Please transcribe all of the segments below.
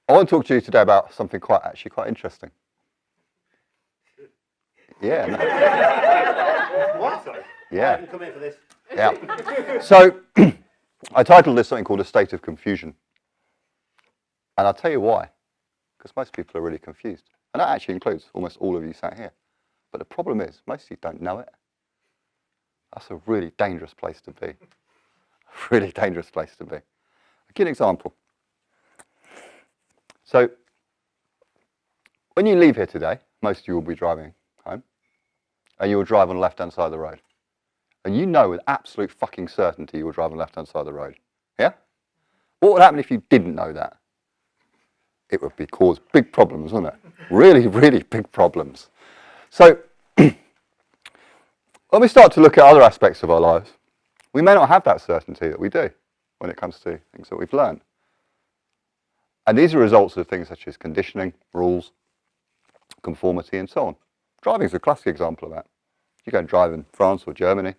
I want to talk to you today about something actually quite interesting. Yeah. No. What? Sorry. Yeah. I didn't come in for this. Yeah. So I titled this something called a state of confusion. And I'll tell you why. Because most people are really confused. And that actually includes almost all of you sat here. But the problem is, most of you don't know it. That's a really dangerous place to be. A really dangerous place to be. I'll give you an example. So when you leave here today, most of you will be driving home. And you will drive on the left-hand side of the road. And you know with absolute fucking certainty you will drive on the left-hand side of the road. Yeah? What would happen if you didn't know that? It would cause big problems, wouldn't it? Really, really big problems. So when we start to look at other aspects of our lives, we may not have that certainty that we do when it comes to things that we've learned. And these are results of things such as conditioning, rules, conformity, and so on. Driving is a classic example of that. You go and drive in France or Germany,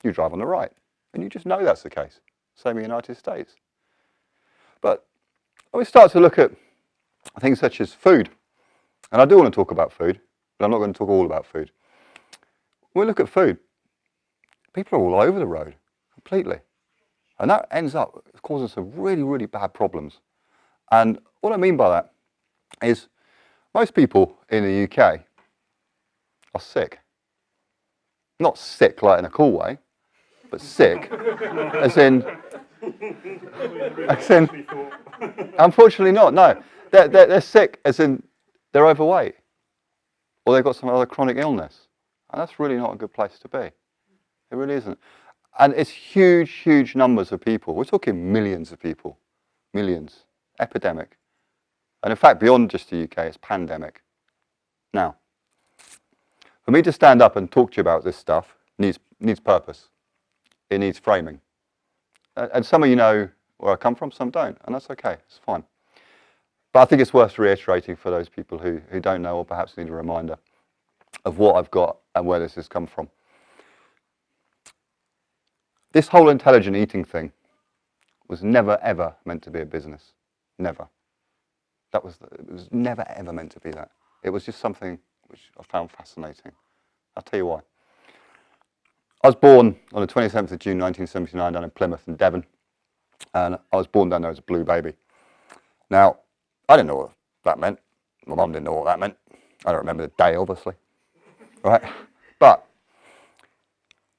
you drive on the right, and you just know that's the case. Same in the United States. But when we start to look at things such as food, and I do want to talk about food, but I'm not going to talk all about food. When we look at food, people are all over the road, completely. And that ends up causing some really, really bad problems. And what I mean by that is most people in the UK are sick. Not sick like in a cool way, but sick as in unfortunately not, no. They're sick as in they're overweight or they've got some other chronic illness. And that's really not a good place to be. It really isn't. And it's huge, huge numbers of people. We're talking millions of people. Millions. Epidemic. And in fact, beyond just the UK, it's pandemic. Now, for me to stand up and talk to you about this stuff needs purpose. It needs framing. And some of you know where I come from, some don't. And that's okay. It's fine. But I think it's worth reiterating for those people who don't know or perhaps need a reminder of what I've got and where this has come from. This whole intelligent eating thing was never, ever meant to be a business. Never. It was never, ever meant to be that. It was just something which I found fascinating. I'll tell you why. I was born on the 27th of June 1979 down in Plymouth in Devon. And I was born down there as a blue baby. Now, I didn't know what that meant. My mum didn't know what that meant. I don't remember the day, obviously. Right? But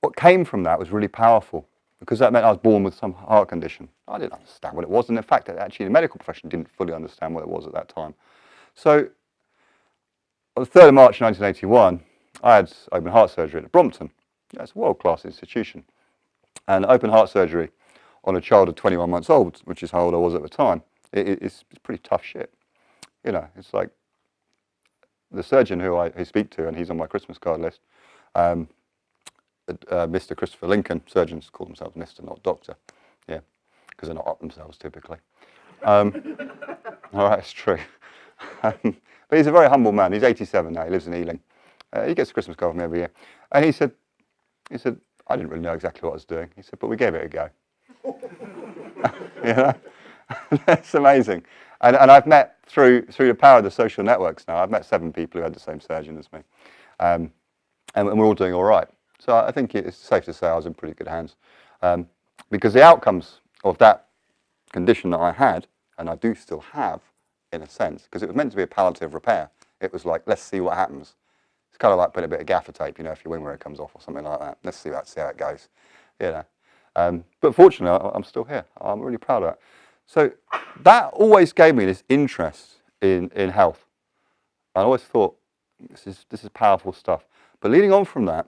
what came from that was really powerful because that meant I was born with some heart condition. I didn't understand what it was, and in fact, actually, the medical profession didn't fully understand what it was at that time. So, on the 3rd of March 1981, I had open heart surgery at Brompton. It's a world-class institution. And open heart surgery on a child of 21 months old, which is how old I was at the time, it's pretty tough shit. You know, it's like the surgeon who I speak to, and he's on my Christmas card list, Mr. Christopher Lincoln. Surgeons call themselves Mr., not Doctor. Yeah, because they're not up themselves typically. All right, it's true. But he's a very humble man. He's 87 now. He lives in Ealing. He gets a Christmas card from me every year. And he said, I didn't really know exactly what I was doing. He said, but we gave it a go. You know? That's amazing. And I've met, through the power of the social networks now, I've met 7 people who had the same surgeon as me. And we're all doing all right. So I think it's safe to say I was in pretty good hands. Because the outcomes of that condition that I had, and I do still have, in a sense, because it was meant to be a palliative repair. It was like, let's see what happens. It's kind of like putting a bit of gaffer tape, you know, if your wing mirror comes off or something like that. Let's see how it goes, you know. But fortunately, I'm still here. I'm really proud of that. So that always gave me this interest in health. I always thought, this is powerful stuff. But leading on from that,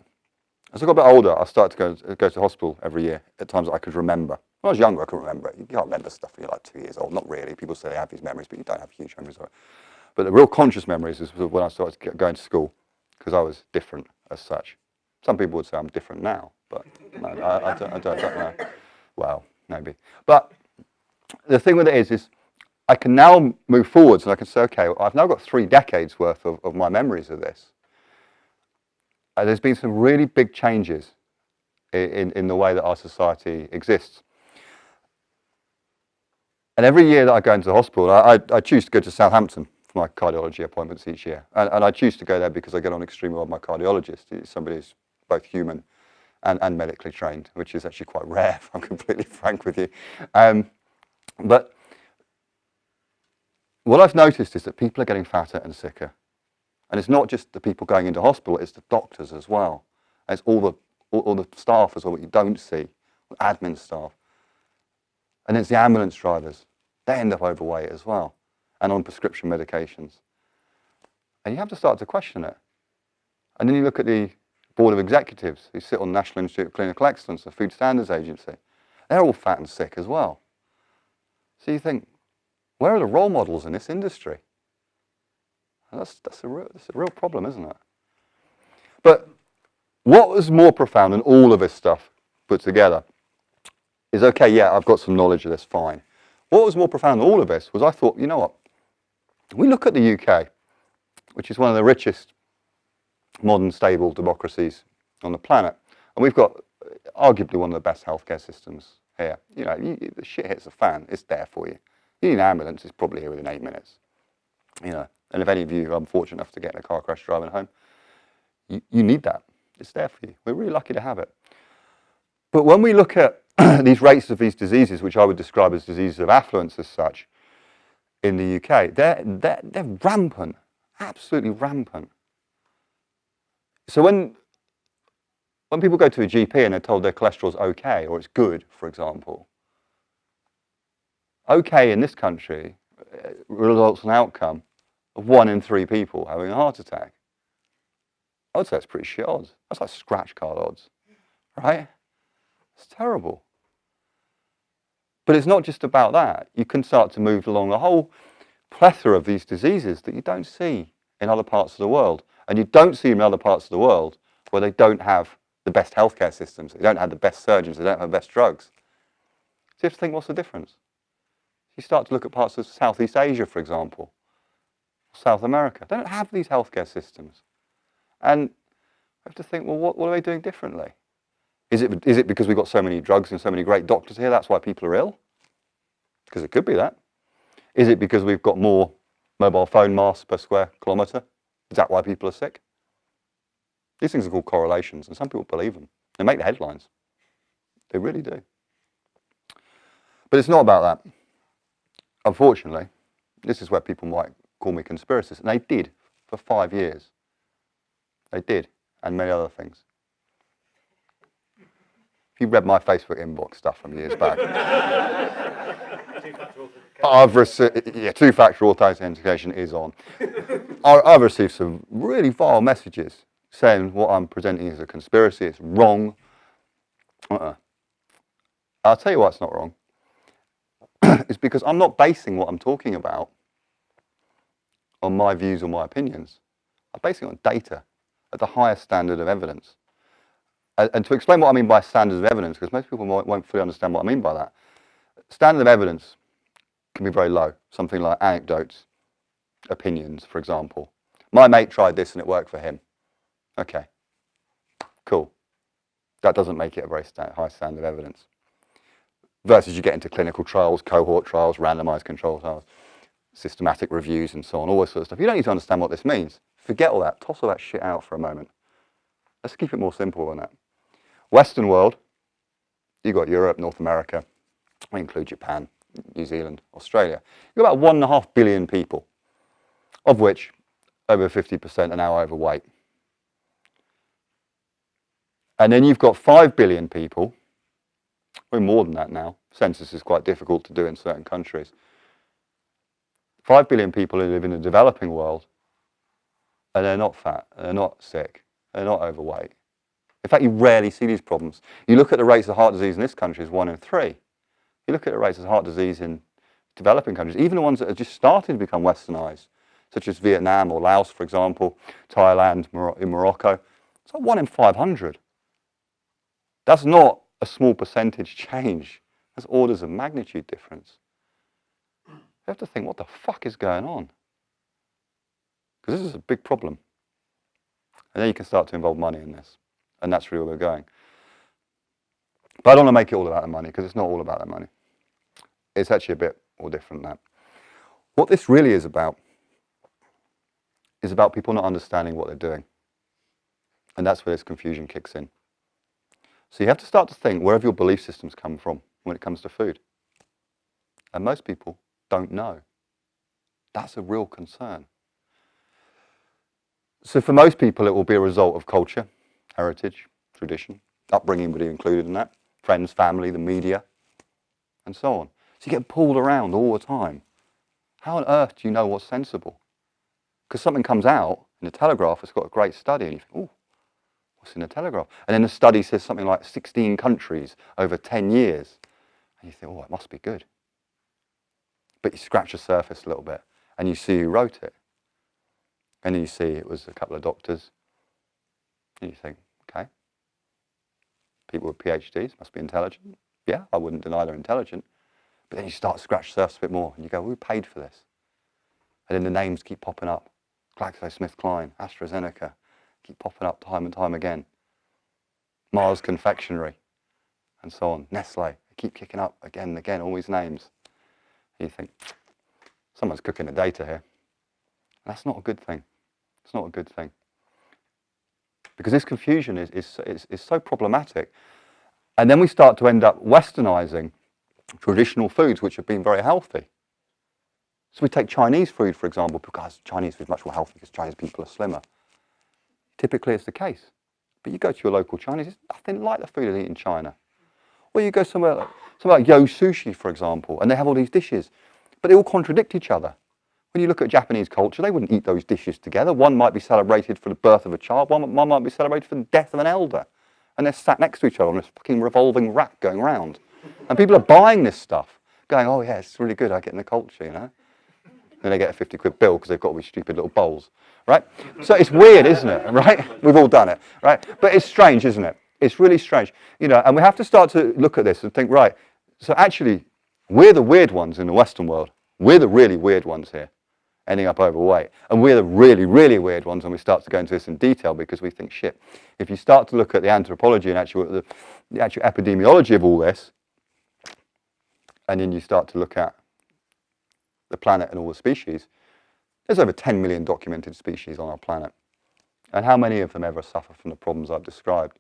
as I got a bit older, I started to go to hospital every year at times that I could remember. When I was younger, I couldn't remember it. You can't remember stuff when you're like 2 years old. Not really. People say they have these memories, but you don't have huge memories of it. But the real conscious memories is when I started going to school, because I was different as such. Some people would say I'm different now, but no, I don't know. Well, maybe. But the thing with it is I can now move forwards and I can say, okay, I've now got 3 decades worth of my memories of this. There's been some really big changes in the way that our society exists. And every year that I go into the hospital, I choose to go to Southampton for my cardiology appointments each year. And I choose to go there because I get on extremely well with my cardiologist. He's somebody who's both human and medically trained, which is actually quite rare, if I'm completely frank with you. But what I've noticed is that people are getting fatter and sicker. And it's not just the people going into hospital, it's the doctors as well. And it's all the staff as well, what you don't see, admin staff. And it's the ambulance drivers. They end up overweight as well and on prescription medications. And you have to start to question it. And then you look at the board of executives who sit on the National Institute of Clinical Excellence, the Food Standards Agency. They're all fat and sick as well. So you think, where are the role models in this industry? And that's a real problem, isn't it? But what was more profound than all of this stuff put together is, okay, yeah, I've got some knowledge of this, fine. What was more profound than all of this was I thought, you know what, we look at the UK, which is one of the richest modern stable democracies on the planet, and we've got arguably one of the best healthcare systems here. You know, the shit hits the fan, it's there for you. You need an ambulance, it's probably here within 8 minutes. You know, and if any of you are unfortunate enough to get in a car crash driving home, you need that. It's there for you. We're really lucky to have it. But when we look at these rates of these diseases, which I would describe as diseases of affluence as such, in the UK, they're rampant, absolutely rampant. So when people go to a GP and they're told their cholesterol's okay, or it's good, for example, okay in this country results in an outcome of 1 in 3 people having a heart attack. I would say it's pretty shit odds. That's like scratch card odds, right? It's terrible. But it's not just about that. You can start to move along a whole plethora of these diseases that you don't see in other parts of the world. And you don't see them in other parts of the world where they don't have the best healthcare systems, they don't have the best surgeons, they don't have the best drugs. So you have to think, what's the difference? You start to look at parts of Southeast Asia, for example, South America. They don't have these healthcare systems. And you have to think, well, what are they doing differently? Is it because we've got so many drugs and so many great doctors here, that's why people are ill? Because it could be that. Is it because we've got more mobile phone masts per square kilometre? Is that why people are sick? These things are called correlations, and some people believe them. They make the headlines. They really do. But it's not about that. Unfortunately, this is where people might call me conspiracists, and they did for 5 years. They did, and many other things. If you read my Facebook inbox stuff from years back, two-factor authentication is on. I've received some really vile messages saying what I'm presenting is a conspiracy, it's wrong. I'll tell you why it's not wrong. It's because I'm not basing what I'm talking about on my views or my opinions. I'm basing it on data at the highest standard of evidence. And to explain what I mean by standard of evidence, because most people won't fully understand what I mean by that, standard of evidence can be very low, something like anecdotes, opinions, for example. My mate tried this and it worked for him. Okay, cool. That doesn't make it a very high standard of evidence. Versus you get into clinical trials, cohort trials, randomized control trials, systematic reviews and so on, all this sort of stuff. You don't need to understand what this means. Forget all that. Toss all that shit out for a moment. Let's keep it more simple than that. Western world, you've got Europe, North America, we include Japan, New Zealand, Australia. You've got about 1.5 billion people, of which over 50% are now overweight. And then you've got 5 billion people, we're more than that now, census is quite difficult to do in certain countries. 5 billion people who live in the developing world, and they're not fat, they're not sick, they're not overweight. In fact, you rarely see these problems. You look at the rates of heart disease in this country is 1 in 3. You look at the rates of heart disease in developing countries, even the ones that are just starting to become westernized, such as Vietnam or Laos, for example, Thailand, in Morocco, it's like 1 in 500. That's not a small percentage change. That's orders of magnitude difference. You have to think, what the fuck is going on? Because this is a big problem. And then you can start to involve money in this. And that's really where we're going. But I don't want to make it all about the money, because it's not all about the money. It's actually a bit or different than that. What this really is about people not understanding what they're doing. And that's where this confusion kicks in. So you have to start to think where have your belief systems come from when it comes to food. And most people don't know. That's a real concern. So for most people, it will be a result of culture, heritage, tradition, upbringing would be included in that, friends, family, the media, and so on. So you get pulled around all the time. How on earth do you know what's sensible? Because something comes out in the Telegraph, it's got a great study, and you think, oh, what's in the Telegraph? And then the study says something like 16 countries over 10 years. And you think, oh, it must be good. But you scratch the surface a little bit, and you see who wrote it. And then you see it was a couple of doctors. And you think, okay, people with PhDs must be intelligent. Yeah, I wouldn't deny they're intelligent. But then you start to scratch the surface a bit more, and you go, who paid for this? And then the names keep popping up. GlaxoSmithKline, AstraZeneca, keep popping up time and time again. Mars Confectionery, and so on. Nestle, they keep kicking up again and again, all these names. And you think, someone's cooking the data here. And that's not a good thing. It's not a good thing. Because this confusion is so problematic. And then we start to end up westernizing traditional foods which have been very healthy. So we take Chinese food, for example, because Chinese food is much more healthy because Chinese people are slimmer. Typically it's the case. But you go to your local Chinese, it's nothing like the food they eat in China. Or you go somewhere like Yo Sushi, for example, and they have all these dishes, but they all contradict each other. When you look at Japanese culture, they wouldn't eat those dishes together. One might be celebrated for the birth of a child, one might be celebrated for the death of an elder. And they're sat next to each other on this fucking revolving rack going round. And people are buying this stuff, going, oh yeah, it's really good, I get in the culture, you know. Then they get a 50 quid bill because they've got all these stupid little bowls, right? So it's weird, isn't it, right? We've all done it, right? But it's strange, isn't it? It's really strange, you know, and we have to start to look at this and think, right, so actually, we're the weird ones in the Western world. We're the really weird ones here, ending up overweight. And we're the really, really weird ones when we start to go into this in detail because we think, shit, if you start to look at the anthropology and the actual epidemiology of all this, and then you start to look at the planet and all the species, there's over 10 million documented species on our planet. And how many of them ever suffer from the problems I've described?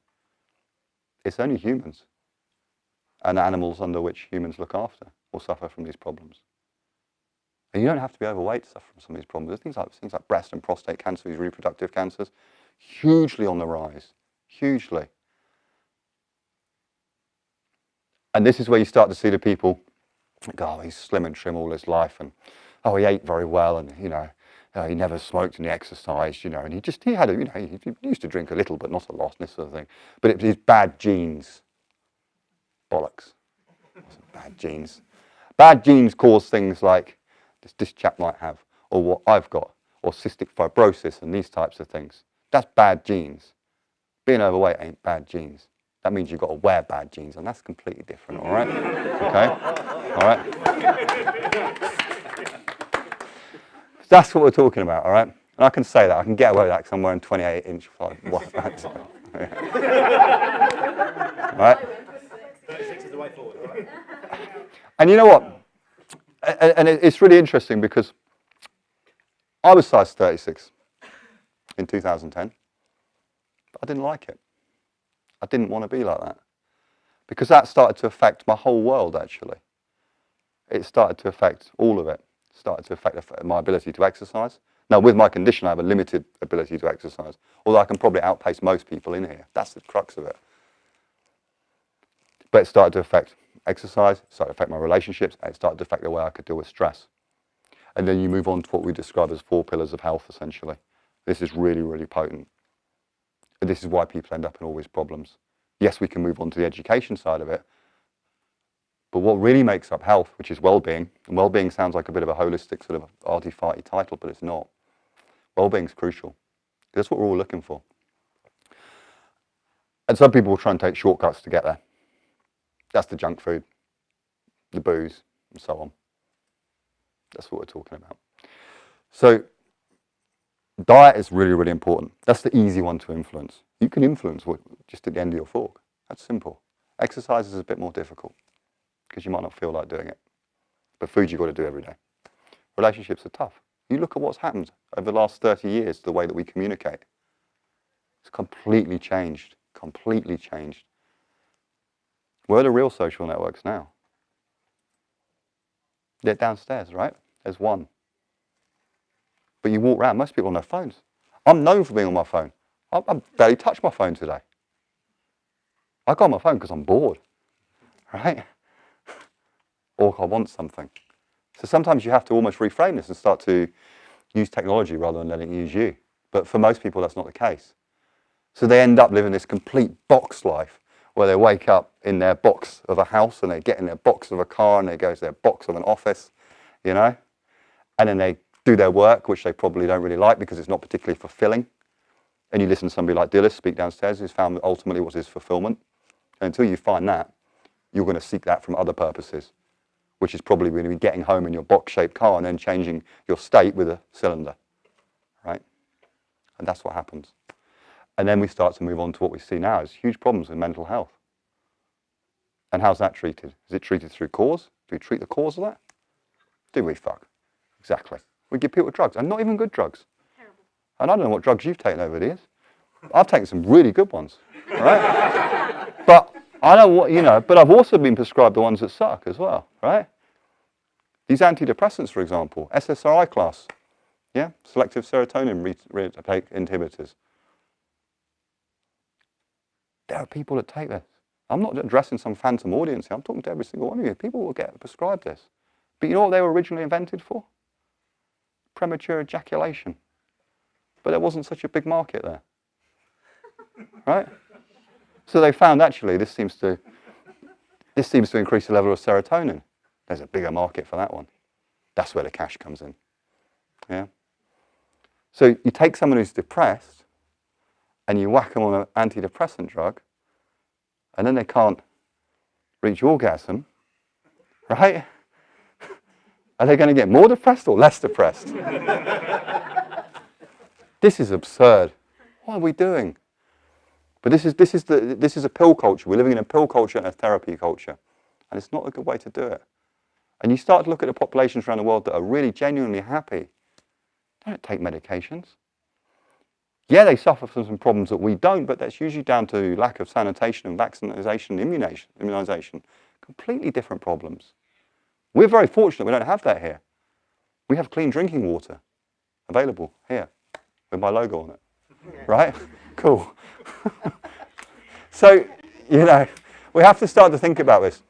It's only humans and animals under which humans look after will suffer from these problems. And you don't have to be overweight to suffer from some of these problems. There's things like breast and prostate cancer, these reproductive cancers, hugely on the rise, hugely. And this is where you start to see the people go, oh, he's slim and trim all his life, and oh, he ate very well, and you know, he never smoked and he exercised, you know, and he had, you know, he used to drink a little, but not a lot, and this sort of thing. But it was his bad genes. Bollocks. Bad genes. Bad genes cause things like this chap might have, or what I've got, or cystic fibrosis and these types of things. That's bad genes. Being overweight ain't bad genes. That means you've got to wear bad genes, and that's completely different, all right? Okay? All right? That's what we're talking about, all right? And I can say that. I can get away with that because I'm wearing 28-inch white pants. All right? 36 is the way forward, right? And you know what? And it's really interesting because I was size 36 in 2010, but I didn't like it. I didn't want to be like that because that started to affect my whole world, actually. It started to affect all of it. It started to affect my ability to exercise. Now, with my condition, I have a limited ability to exercise, although I can probably outpace most people in here. That's the crux of it. But it started to affect exercise, it started to affect my relationships, and it started to affect the way I could deal with stress. And then you move on to what we describe as 4 pillars of health, essentially. This is really, really potent. And this is why people end up in all these problems. Yes, we can move on to the education side of it, but what really makes up health, which is well-being, and well-being sounds like a bit of a holistic sort of arty-farty title, but it's not. Well-being is crucial. That's what we're all looking for. And some people will try and take shortcuts to get there. That's the junk food, the booze, and so on. That's what we're talking about. So diet is really, really important. That's the easy one to influence. You can influence just at the end of your fork. That's simple. Exercise is a bit more difficult because you might not feel like doing it. But food you've got to do every day. Relationships are tough. You look at what's happened over the last 30 years, the way that we communicate. It's completely changed, completely changed. Where are the real social networks now? They're downstairs, right? There's one. But you walk around, most people on their phones. I'm known for being on my phone. I barely touched my phone today. I got on my phone because I'm bored, right? Or I want something. So sometimes you have to almost reframe this and start to use technology rather than letting it use you. But for most people, that's not the case. So they end up living this complete box life where they wake up in their box of a house and they get in their box of a car and they go to their box of an office, you know? And then they do their work, which they probably don't really like because it's not particularly fulfilling. And you listen to somebody like Dillis speak downstairs who's found ultimately what is fulfillment. And until you find that, you're going to seek that from other purposes, which is probably going to be getting home in your box-shaped car and then changing your state with a cylinder, right? And that's what happens. And then we start to move on to what we see now is huge problems with mental health. And how's that treated? Is it treated through cause? Do we treat the cause of that? Do we? Fuck. Exactly. We give people drugs, and not even good drugs. Terrible. And I don't know what drugs you've taken over the years. I've taken some really good ones, right? But I know what, you know, but I've also been prescribed the ones that suck as well, right? These antidepressants, for example, SSRI class, yeah? Selective serotonin reuptake inhibitors. There are people that take this. I'm not addressing some phantom audience here. I'm talking to every single one of you. People will get prescribed this. But you know what they were originally invented for? Premature ejaculation. But there wasn't such a big market there. Right? So they found actually this seems to increase the level of serotonin. There's a bigger market for that one. That's where the cash comes in. Yeah. So you take someone who's depressed and you whack them on an antidepressant drug, and then they can't reach orgasm, right? Are they going to get more depressed or less depressed? This is absurd. What are we doing? But this is a pill culture. We're living in a pill culture and a therapy culture, and it's not a good way to do it. And you start to look at the populations around the world that are really genuinely happy. They don't take medications. Yeah, they suffer from some problems that we don't, but that's usually down to lack of sanitation and vaccination and immunization. Completely different problems. We're very fortunate we don't have that here. We have clean drinking water available here with my logo on it. Right? Cool. So, you know, we have to start to think about this,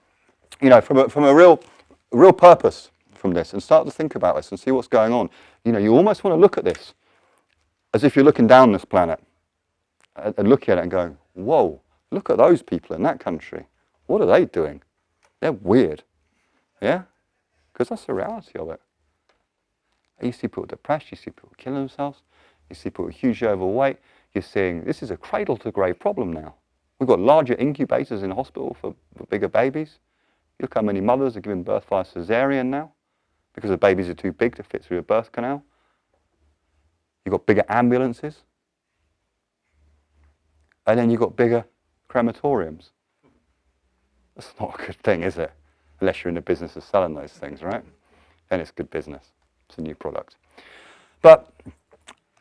you know, from a real purpose from this, and start to think about this and see what's going on. You know, you almost want to look at this as if you're looking down this planet and looking at it and going, whoa, look at those people in that country. What are they doing? They're weird. Yeah? Because that's the reality of it. You see people depressed, you see people killing themselves, you see people hugely overweight. You're seeing this is a cradle to grave problem now. We've got larger incubators in hospital for bigger babies. Look how many mothers are giving birth via cesarean now because the babies are too big to fit through a birth canal. You've got bigger ambulances. And then you've got bigger crematoriums. That's not a good thing, is it? Unless you're in the business of selling those things, right? Then it's good business. It's a new product. But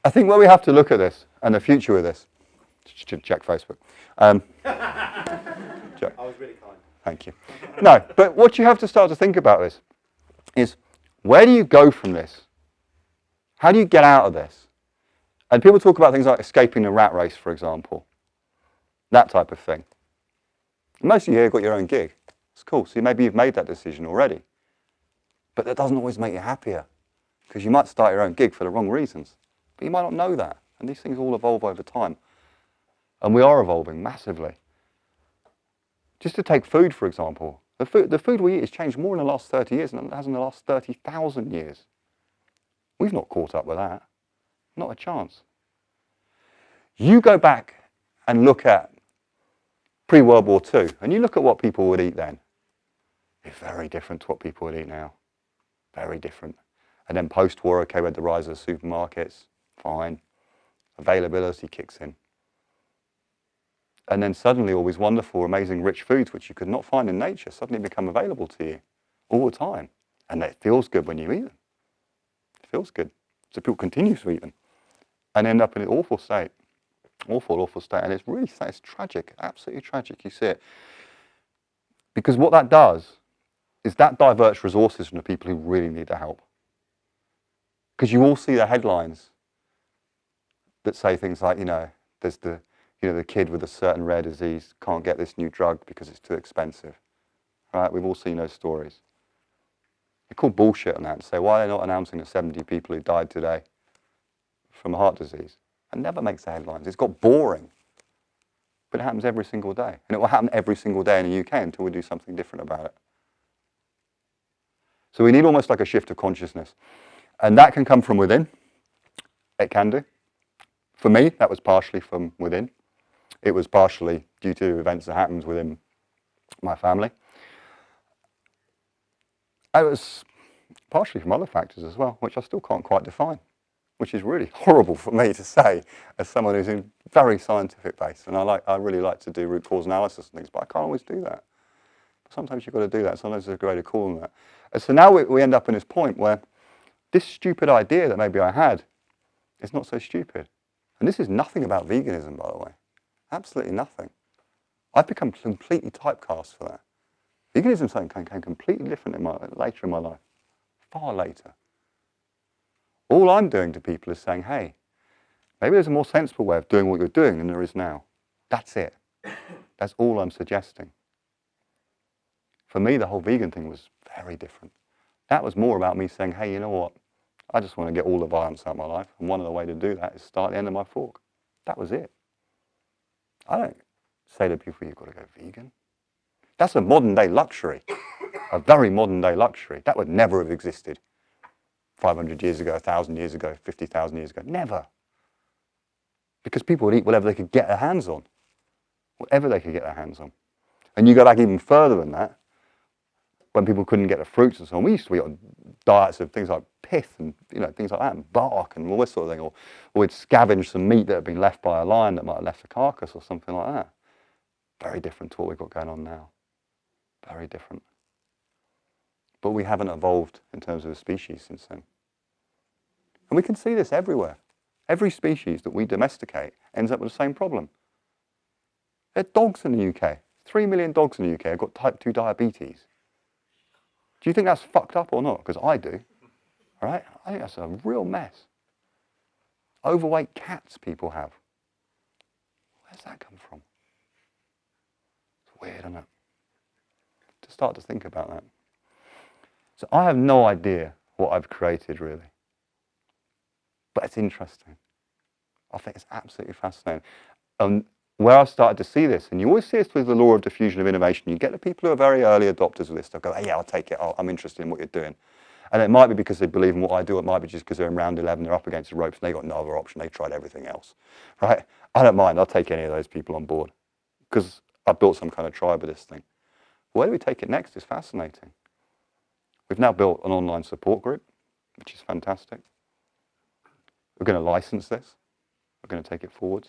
I think where we have to look at this and the future with this, check Facebook. I was really kind. Thank you. No, but what you have to start to think about this is where do you go from this? How do you get out of this? And people talk about things like escaping the rat race, for example. That type of thing. Most of you here got your own gig. It's cool. So maybe you've made that decision already. But that doesn't always make you happier. Because you might start your own gig for the wrong reasons. But you might not know that. And these things all evolve over time. And we are evolving massively. Just to take food, for example. The food we eat has changed more in the last 30 years than it has in the last 30,000 years. We've not caught up with that. Not a chance. You go back and look at pre-World War II, and you look at what people would eat then. It's very different to what people would eat now. Very different. And then post-war, okay, we had the rise of the supermarkets. Fine. Availability kicks in. And then suddenly all these wonderful, amazing, rich foods, which you could not find in nature, suddenly become available to you all the time. And it feels good when you eat them. It feels good. So people continue to eat them and end up in an awful state. Awful state. And it's really sad. It's tragic, absolutely tragic. You see it. Because what that does is that diverts resources from the people who really need the help. Because you all see the headlines that say things like, there's the kid with a certain rare disease can't get this new drug because it's too expensive. Right? We've all seen those stories. They call bullshit on that and say, why are they not announcing the 70 people who died today from heart disease? It never makes the headlines. It's got boring. But it happens every single day. And it will happen every single day in the UK until we do something different about it. So we need almost like a shift of consciousness. And that can come from within. It can do. For me, that was partially from within. It was partially due to events that happened within my family. It was partially from other factors as well, which I still can't quite define, which is really horrible for me to say as someone who's in very scientific base. And I really like to do root cause analysis and things, but I can't always do that. Sometimes you've got to do that. Sometimes there's a greater call on that. And so now we end up in this point where this stupid idea that maybe I had is not so stupid. And this is nothing about veganism, by the way. Absolutely nothing. I've become completely typecast for that. Veganism came completely different later in my life. Far later. All I'm doing to people is saying, hey, maybe there's a more sensible way of doing what you're doing than there is now. That's it. That's all I'm suggesting. For me, the whole vegan thing was very different. That was more about me saying, hey, you know what? I just want to get all the violence out of my life. And one of the ways to do that is start at the end of my fork. That was it. I don't say to people, you've got to go vegan. That's a modern day luxury. A very modern day luxury. That would never have existed 500 years ago, 1,000 years ago, 50,000 years ago. Never. Because people would eat whatever they could get their hands on. Whatever they could get their hands on. And you go back even further than that, when people couldn't get the fruits and so on. We used to eat on diets of things like pith and things like that, and bark and all this sort of thing. Or we'd scavenge some meat that had been left by a lion that might have left a carcass or something like that. Very different to what we've got going on now. Very different. But we haven't evolved in terms of a species since then. And we can see this everywhere. Every species that we domesticate ends up with the same problem. There are dogs in the UK. 3 million dogs in the UK have got type 2 diabetes. Do you think that's fucked up or not? Because I do. All right? I think that's a real mess. Overweight cats people have. Where's that come from? It's weird, isn't it? To start to think about that. So I have no idea what I've created, really. But it's interesting. I think it's absolutely fascinating. Where I've started to see this, and you always see this with the law of diffusion of innovation, you get the people who are very early adopters of this stuff, go, hey, yeah, I'll take it, I'm interested in what you're doing. And it might be because they believe in what I do, it might be just because they're in round 11, they're up against the ropes, and they've got no other option, they've tried everything else, right? I don't mind, I'll take any of those people on board, because I've built some kind of tribe of this thing. Where do we take it next is fascinating. We've now built an online support group, which is fantastic. We're going to license this, we're going to take it forwards.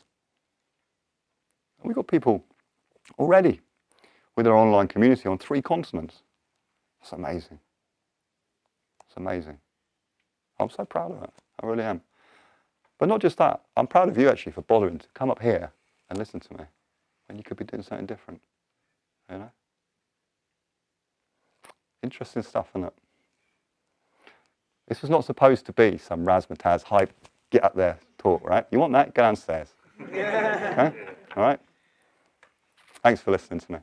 We've got people already with our online community on 3 continents. That's amazing. It's amazing. I'm so proud of it. I really am. But not just that. I'm proud of you, actually, for bothering to come up here and listen to me when you could be doing something different. You know? Interesting stuff, isn't it? This was not supposed to be some razzmatazz hype, get up there, talk, right? You want that? Go downstairs. Okay? All right? Thanks for listening to me.